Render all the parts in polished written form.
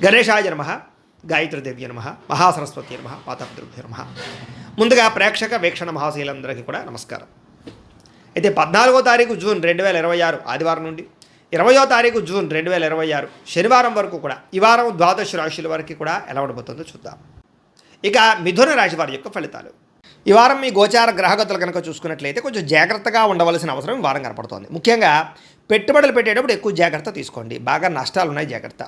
గణేశాయ నమః, గాయత్రీదేవ్య నమః, మహాసరస్వతి నమః, పాతాపితృభ్యో నమః. ముందుగా ప్రేక్షక వీక్షణ మహాశీలందరికీ కూడా నమస్కారం. అయితే 14వ తారీఖు జూన్ 2026 ఆదివారం నుండి 20వ తారీఖు జూన్ 2026 శనివారం వరకు కూడా ఈ వారం ద్వాదశ రాశుల వరకు కూడా ఎలా ఉండబోతుందో చూద్దాం. ఇక మిథున రాశి వారి యొక్క ఫలితాలు. ఈ వారం మీ గోచార గ్రహగతులు కనుక చూసుకున్నట్లయితే కొంచెం జాగ్రత్తగా ఉండవలసిన అవసరం ఈ వారం కనపడుతోంది. ముఖ్యంగా పెట్టుబడులు పెట్టేటప్పుడు ఎక్కువ జాగ్రత్త తీసుకోండి. బాగా నష్టాలు ఉన్నాయి, జాగ్రత్త.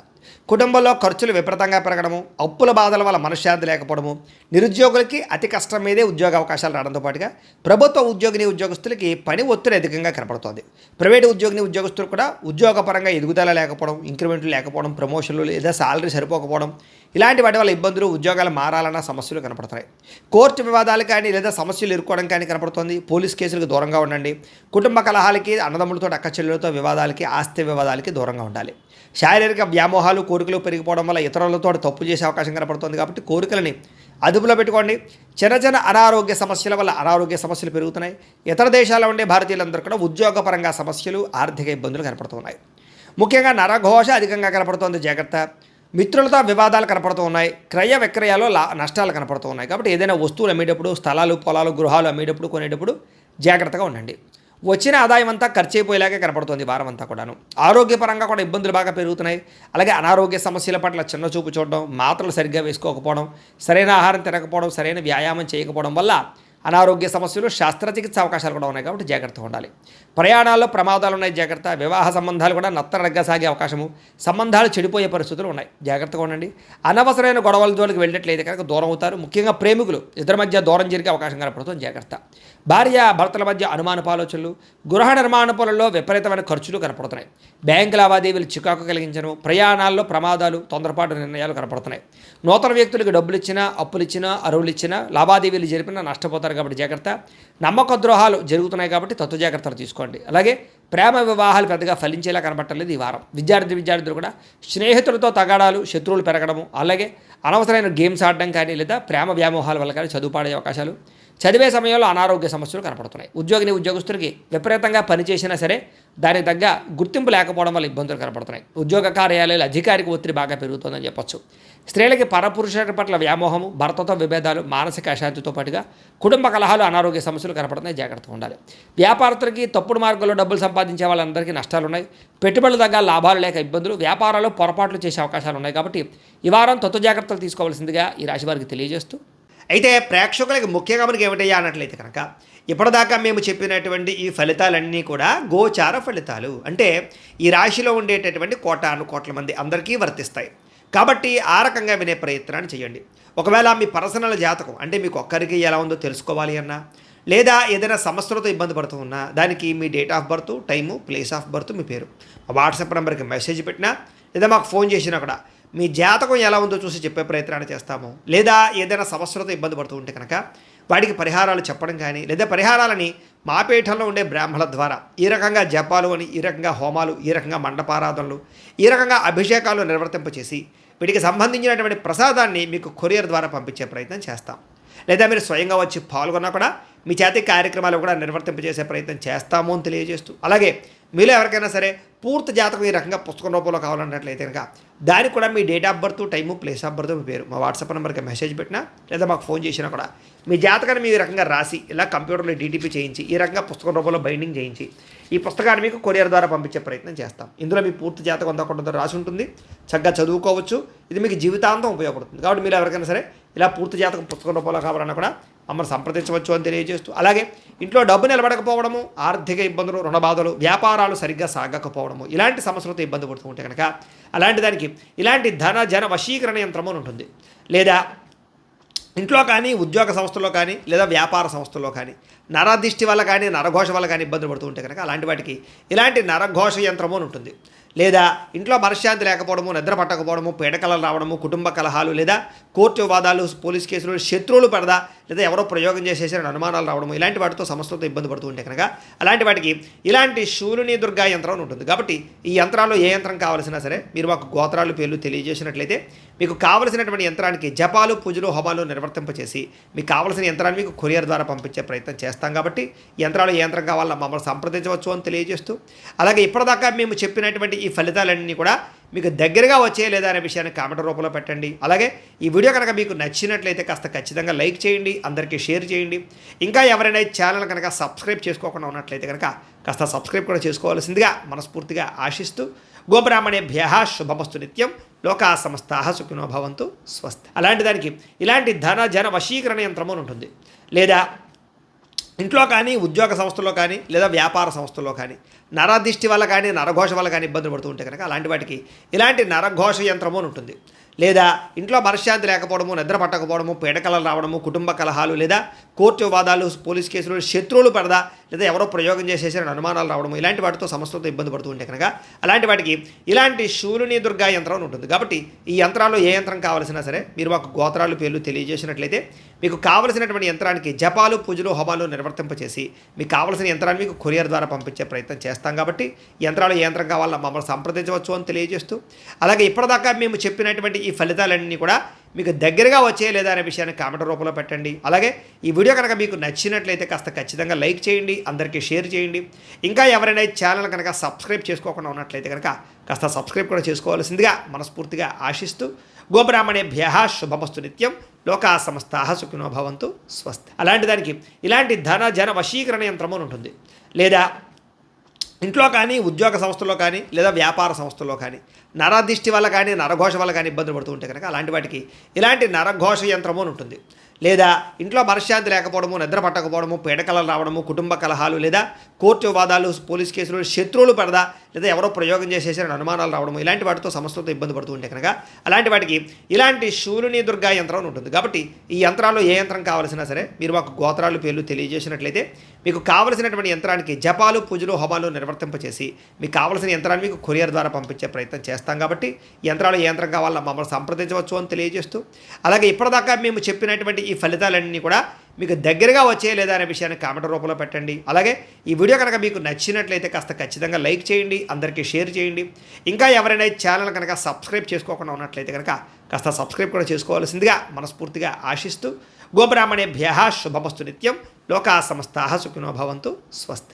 కుటుంబంలో ఖర్చులు విపరీతంగా పెరగడము, అప్పుల బాధల వల్ల మనశ్శాంతి లేకపోవడము, నిరుద్యోగులకి అతి కష్టం మీదే ఉద్యోగ అవకాశాలు రావడంతో పాటుగా ప్రభుత్వ ఉద్యోగస్తులకి పని ఒత్తిడి అధికంగా కనపడుతోంది. ప్రైవేటు ఉద్యోగస్తులు కూడా ఉద్యోగపరంగా ఎదుగుదల లేకపోవడం, ఇంక్రిమెంట్లు లేకపోవడం, ప్రమోషన్లు లేదా శాలరీ సరిపోకపోవడం, ఇలాంటి వాటి వల్ల ఇబ్బందులు, ఉద్యోగాలు మారాలన్న సమస్యలు కనపడుతున్నాయి. కోర్టు వివాదాలు కానీ లేదా సమస్యలు ఎదుర్కోవడం కానీ కనపడుతోంది. పోలీస్ కేసులకు దూరంగా ఉండండి. కుటుంబ కలహాలకి, అన్నదమ్ములతో అక్కచెల్లెలతో వివాదాలకి, ఆస్తి వివాదాలకి దూరంగా ఉండాలి. శారీరక వ్యామోహాలు, కోరికలు పెరిగిపోవడం వల్ల ఇతరులతో తప్పు చేసే అవకాశం కనపడుతుంది. కాబట్టి కోరికలని అదుపులో పెట్టుకోండి. చిన్న అనారోగ్య సమస్యల వల్ల అనారోగ్య సమస్యలు పెరుగుతున్నాయి. ఇతర దేశాల్లో ఉండే భారతీయులందరూ కూడా ఉద్యోగపరంగా సమస్యలు, ఆర్థిక ఇబ్బందులు కనపడుతున్నాయి. ముఖ్యంగా నరఘోష అధికంగా కనపడుతోంది, జాగ్రత్త. మిత్రులతో వివాదాలు కనపడుతూ ఉన్నాయి. క్రయ విక్రయాల్లో నష్టాలు కనపడుతూ ఉన్నాయి. కాబట్టి ఏదైనా వస్తువులు అమ్మేటప్పుడు, స్థలాలు, పొలాలు, గృహాలు అమ్మేటప్పుడు, కొనేటప్పుడు జాగ్రత్తగా ఉండండి. వచ్చిన ఆదాయం అంతా ఖర్చు అయిపోయేలాగే కనపడుతుంది వారం అంతా కూడాను. ఆరోగ్యపరంగా కూడా ఇబ్బందులు బాగా పెరుగుతున్నాయి. అలాగే అనారోగ్య సమస్యల పట్ల చిన్న చూపు చూడడం, మాత్రలు సరిగ్గా వేసుకోకపోవడం, సరైన ఆహారం తినకపోవడం, సరైన వ్యాయామం చేయకపోవడం వల్ల అనారోగ్య సమస్యలు, శస్త్రచికిత్స అవకాశాలు కూడా ఉన్నాయి. కాబట్టి జాగ్రత్తగా ఉండాలి. ప్రయాణాల్లో ప్రమాదాలు ఉన్నాయి, జాగ్రత్త. వివాహ సంబంధాలు కూడా నత్తనడగ్గా సాగే అవకాశము, సంబంధాలు చెడిపోయే పరిస్థితులు ఉన్నాయి, జాగ్రత్తగా ఉండండి. అనవసరమైన గొడవల జోలికి వెళ్ళినట్లయితే కనుక దూరం అవుతారు. ముఖ్యంగా ప్రేమికులు ఇద్దరి మధ్య దూరం జరిగే అవకాశం కనపడుతుంది, జాగ్రత్త. భార్య భర్తల మధ్య అనుమానపు ఆలోచనలు, గృహ నిర్మాణ పనుల్లో విపరీతమైన ఖర్చులు కనపడుతున్నాయి. బ్యాంకు లావాదేవీలు చికాకు కలిగించను, ప్రయాణాల్లో ప్రమాదాలు, తొందరపాటు నిర్ణయాలు కనపడుతున్నాయి. నూతన వ్యక్తులకు డబ్బులు ఇచ్చినా, అప్పులు ఇచ్చినా, అరువులు ఇచ్చినా, లావాదేవీలు జరిపినా నష్టపోతారు. కాబట్టి జాగ్రత్త. నమ్మక ద్రోహాలు జరుగుతున్నాయి కాబట్టి తత్వ జాగ్రత్తలు తీసుకోండి. అలాగే ప్రేమ వివాహాలు పెద్దగా ఫలించేలా కనబట్టలేదు ఈ వారం. విద్యార్థులు కూడా స్నేహితులతో తగాడాలు, శత్రువులు పెరగడము, అలాగే అనవసరమైన గేమ్స్ ఆడడం కానీ లేదా ప్రేమ వ్యామోహాల వల్ల కానీ చదువు పాడే అవకాశాలు, చదివే సమయంలో అనారోగ్య సమస్యలు కనపడుతున్నాయి. ఉద్యోగస్తులకి విపరీతంగా పనిచేసినా సరే దానికి తగ్గ గుర్తింపు లేకపోవడం వల్ల ఇబ్బందులు కనపడుతున్నాయి. ఉద్యోగ కార్యాలయాలు అధికారిక ఒత్తిడి బాగా పెరుగుతుందని చెప్పొచ్చు. స్త్రీలకి పరపురుషుల పట్ల వ్యామోహము, భర్తతో విభేదాలు, మానసిక అశాంతితో పాటుగా కుటుంబ కలహాలు, అనారోగ్య సమస్యలు కనపడుతున్నాయి, జాగ్రత్తగా ఉండాలి. వ్యాపారస్తులకి తప్పుడు మార్గంలో డబ్బులు సంపాదించే వాళ్ళందరికీ నష్టాలు ఉన్నాయి. పెట్టుబడులు తగ్గ లాభాలు లేక ఇబ్బందులు, వ్యాపారాలు పొరపాట్లు చేసే అవకాశాలు ఉన్నాయి. కాబట్టి ఈ వారం తత్వ జాగ్రత్తలు తీసుకోవాల్సిందిగా ఈ రాశి వారికి తెలియజేస్తూ, అయితే ప్రేక్షకులకి ముఖ్యంగా మనకి ఏమిటయ్యా అన్నట్లయితే కనుక ఇప్పటిదాకా మేము చెప్పినటువంటి ఈ ఫలితాలన్నీ కూడా గోచార ఫలితాలు. అంటే ఈ రాశిలో ఉండేటటువంటి కోట్ల మంది అందరికీ వర్తిస్తాయి. కాబట్టి ఆ రకంగా వినే ప్రయత్నాన్ని చేయండి. ఒకవేళ మీ పర్సనల్ జాతకం అంటే మీకు ఒక్కరికి ఎలా ఉందో తెలుసుకోవాలి అన్నా, లేదా ఏదైనా సమస్యలతో ఇబ్బంది పడుతూ ఉన్నా, దానికి మీ date of birth, time, place of birth, మీ పేరు వాట్సాప్ నెంబర్కి మెసేజ్ పెట్టినా లేదా మాకు ఫోన్ చేసినా కూడా మీ జాతకం ఎలా ఉందో చూసి చెప్పే ప్రయత్నాన్ని చేస్తాము. లేదా ఏదైనా సమస్యలతో ఇబ్బంది పడుతూ ఉంటే కనుక వాటికి పరిహారాలు చెప్పడం కానీ, లేదా పరిహారాలని మా పీఠంలో ఉండే బ్రాహ్మణుల ద్వారా ఈ రకంగా జపాలు అని, ఈ రకంగా హోమాలు, ఈ రకంగా మండపారాధనలు, ఈ రకంగా అభిషేకాలు నిర్వర్తింపచేసి వీటికి సంబంధించినటువంటి ప్రసాదాన్ని మీకు కొరియర్ ద్వారా పంపించే ప్రయత్నం చేస్తాం. లేదా మీరు స్వయంగా వచ్చి పాల్గొన్నా కూడా మీ చేతి కార్యక్రమాలు కూడా నిర్వర్తింపజేసే ప్రయత్నం చేస్తాము అని తెలియజేస్తూ, అలాగే మీలో ఎవరికైనా సరే పూర్తి జాతకం ఈ రకంగా పుస్తకం రూపంలో కావాలన్నట్లయితే కనుక దానికి కూడా మీ date of birth, time, place of birth, మీ పేరు మా వాట్సాప్ నెంబర్కి మెసేజ్ పెట్టినా లేదా మాకు ఫోన్ చేసినా కూడా మీ జాతకాన్ని మీ రకంగా రాసి ఇలా కంప్యూటర్లో డీటీపీ చేయించి ఈ రకంగా పుస్తకం రూపంలో బైండింగ్ చేయించి ఈ పుస్తకాన్ని మీకు కొరియర్ ద్వారా పంపించే ప్రయత్నం చేస్తాం. ఇందులో మీ పూర్తి జాతకం అంతా కూడా రాసి ఉంటుంది, చక్కగా చదువుకోవచ్చు. ఇది మీకు జీవితాంతం ఉపయోగపడుతుంది. కాబట్టి మీరు ఎవరికైనా సరే ఇలా పూర్తి జాతకం పుస్తకం రూపంలో కావాలన్నా కూడా మమ్మల్ని సంప్రదించవచ్చు అని తెలియజేస్తూ, అలాగే ఇంట్లో డబ్బు నిలబడకపోవడము, ఆర్థిక ఇబ్బందులు, రుణ బాధలు, వ్యాపారాలు సరిగ్గా సాగకపోవడము, ఇలాంటి సమస్యలతో ఇబ్బంది పడుతూ ఉంటే కనుక అలాంటి దానికి ఇలాంటి జన వశీకరణ యంత్రము ఉంటుంది. లేదా ఇంట్లో కానీ, ఉద్యోగ సంస్థల్లో కానీ, లేదా వ్యాపార సంస్థల్లో కానీ నరదిష్టి వల్ల కానీ, నరఘోష వల్ల కానీ ఇబ్బంది పడుతూ ఉంటే కనుక అలాంటి వాటికి ఇలాంటి నరఘోష యంత్రము అని ఉంటుంది. లేదా ఇంట్లో మనశ్శాంతి లేకపోవడము, నిద్ర పట్టకపోవడము, పీడకలలు రావడము, కుటుంబ కలహాలు, లేదా కోర్టు వివాదాలు, పోలీస్ కేసులు, శత్రువులు పడదా, లేదా ఎవరో ప్రయోగం చేసేసిన అనుమానాలు రావడము, ఇలాంటి వాటితో సమస్యలతో ఇబ్బంది పడుతూ ఉంటే కనుక అలాంటి వాటికి ఇలాంటి శూలిని దుర్గా యంత్రం ఉంటుంది. కాబట్టి ఈ యంత్రాల్లో ఏ యంత్రం కావాల్సినా సరే మీరు మాకు గోత్రాలు, పేర్లు తెలియజేసినట్లయితే మీకు కావలసినటువంటి యంత్రానికి జపాలు, పూజలు, హోమాలు నిర్వర్తింపచేసి మీకు కావలసిన యంత్రాన్ని మీకు కొరియర్ ద్వారా పంపించే ప్రయత్నం చేస్తాం. కాబట్టి యంత్రాలు ఏ యంత్రం కావాలో మమ్మల్ని సంప్రదించవచ్చు అని తెలియజేస్తూ, అలాగే ఇప్పటిదాకా మేము చెప్పినటువంటి ఈ ఫలితాలన్నీ కూడా మీకు దగ్గరగా వచ్చే లేదా అనే విషయాన్ని కామెంట్ రూపంలో పెట్టండి. అలాగే ఈ వీడియో కనుక మీకు నచ్చినట్లయితే కాస్త ఖచ్చితంగా లైక్ చేయండి, అందరికీ షేర్ చేయండి. ఇంకా ఎవరైనా ఈ ఛానల్ కనుక సబ్స్క్రైబ్ చేసుకోకుండా ఉన్నట్లయితే కనుక కాస్త సబ్స్క్రైబ్ కూడా చేసుకోవాల్సిందిగా మనస్ఫూర్తిగా ఆశిస్తూ గోబ్రాహ్మణేభ్యః శుభమస్తు నిత్యం లోకా సమస్తాః సుఖినో భవంతు స్వస్తి. అలాంటి దానికి ఇలాంటి ధన జన వశీకరణ యంత్రము అని ఉంటుంది. లేదా ఇంట్లో కానీ ఉద్యోగ సంస్థల్లో కానీ లేదా వ్యాపార సంస్థల్లో కానీ నరదిష్టి వల్ల కానీ నరఘోష వల్ల కానీ ఇబ్బందులు పడుతూ ఉంటే కనుక అలాంటి వాటికి ఇలాంటి నరఘోష యంత్రము అని ఉంటుంది. లేదా ఇంట్లో మనశ్శాంతి లేకపోవడము, నిద్ర పట్టకపోవడము, పీడకలలు రావడము, కుటుంబ కలహాలు లేదా కోర్టు వివాదాలు, పోలీస్ కేసులు, శత్రువులు పడదా లేదా ఎవరో ప్రయోగం చేసేసిన అనుమానాలు రావడము, ఇలాంటి వాటితో సమస్యలతో ఇబ్బంది పడుతూ ఉంటే కనుక అలాంటి వాటికి ఇలాంటి శూలిని దుర్గా యంత్రం అని ఉంటుంది. కాబట్టి ఈ యంత్రాల్లో ఏ యంత్రం కావాల్సినా సరే మీరు మాకు గోత్రాలు పేర్లు తెలియజేసినట్లయితే మీకు కావలసినటువంటి యంత్రానికి జపాలు, పూజలు, హోమాలు నిర్వర్తింపచేసి మీకు కావలసిన యంత్రాన్ని మీకు కొరియర్ ద్వారా పంపించే ప్రయత్నం చేస్తాం. కాబట్టి యంత్రాలు ఏ యంత్రం కావాలన్నా మమ్మల్ని సంప్రదించవచ్చు అని తెలియజేస్తూ, అలాగే ఇప్పటిదాకా మేము చెప్పినటువంటి ఈ ఫలితాలన్నీ కూడా మీకు దగ్గరగా వచ్చే లేదా అనే విషయాన్ని కామెంట్ రూపంలో పెట్టండి. అలాగే ఈ వీడియో కనుక మీకు నచ్చినట్లయితే కాస్త ఖచ్చితంగా లైక్ చేయండి, అందరికీ షేర్ చేయండి. ఇంకా ఎవరైనా ఈ ఛానల్ కనుక సబ్స్క్రైబ్ చేసుకోకుండా ఉన్నట్లయితే కనుక కాస్త సబ్స్క్రైబ్ కూడా చేసుకోవాల్సిందిగా మనస్ఫూర్తిగా ఆశిస్తూ గోబ్రాహ్మణేభ్యః శుభమస్తు నిత్యం లోకా సమస్తాః సుఖినో భవంతు స్వస్తి. అలాంటి దానికి ఇలాంటి ధన జన వశీకరణ యంత్రము అని ఉంటుంది. లేదా ఇంట్లో కానీ ఉద్యోగ సంస్థల్లో కానీ లేదా వ్యాపార సంస్థల్లో కానీ నరదిష్టి వల్ల కానీ నరఘోష వల్ల కానీ ఇబ్బందులు పడుతూ ఉంటే కనుక అలాంటి వాటికి ఇలాంటి నరఘోష యంత్రము అని ఉంటుంది. లేదా ఇంట్లో మనశ్శాంతి లేకపోవడము, నిద్ర పట్టకపోవడము, పీడకలలు రావడము, కుటుంబ కలహాలు లేదా కోర్టు వివాదాలు, పోలీస్ కేసులు, శత్రువులు పడదా లేదా ఎవరో ప్రయోగం చేసేసిన అనుమానాలు రావడము, ఇలాంటి వాటితో సమస్యలతో ఇబ్బంది పడుతూ ఉంటే కనుక అలాంటి వాటికి ఇలాంటి శూలిని దుర్గా యంత్రం అని ఉంటుంది. కాబట్టి ఈ యంత్రాల్లో ఏ యంత్రం కావాల్సినా సరే మీరు మాకు గోత్రాలు పేర్లు తెలియజేసినట్లయితే మీకు కావలసినటువంటి యంత్రానికి జపాలు, పూజలు, హోమాలు నిర్వర్తింపచేసి మీకు కావలసిన యంత్రాన్ని మీకు కొరియర్ ద్వారా పంపించే ప్రయత్నం చేస్తాం. కాబట్టి యంత్రాలు ఏ యంత్రం కావాలన్నా మమ్మల్ని సంప్రదించవచ్చు అని తెలియజేస్తూ, అలాగే ఇప్పటిదాకా మేము చెప్పినటువంటి ఈ ఫలితాలన్నీ కూడా మీకు దగ్గరగా వచ్చే లేదా అనే విషయాన్ని కామెంట్ రూపంలో పెట్టండి. అలాగే ఈ వీడియో కనుక మీకు నచ్చినట్లయితే కాస్త ఖచ్చితంగా లైక్ చేయండి, అందరికీ షేర్ చేయండి. ఇంకా ఎవరైనా ఈ ఛానల్ కనుక సబ్స్క్రైబ్ చేసుకోకుండా ఉన్నట్లయితే కనుక కాస్త సబ్స్క్రైబ్ కూడా చేసుకోవాల్సిందిగా మనస్ఫూర్తిగా ఆశిస్తూ గోబ్రాహ్మణేభ్యః శుభమస్తు నిత్యం లోకా సమస్తాః సుఖినో భవంతు స్వస్తి.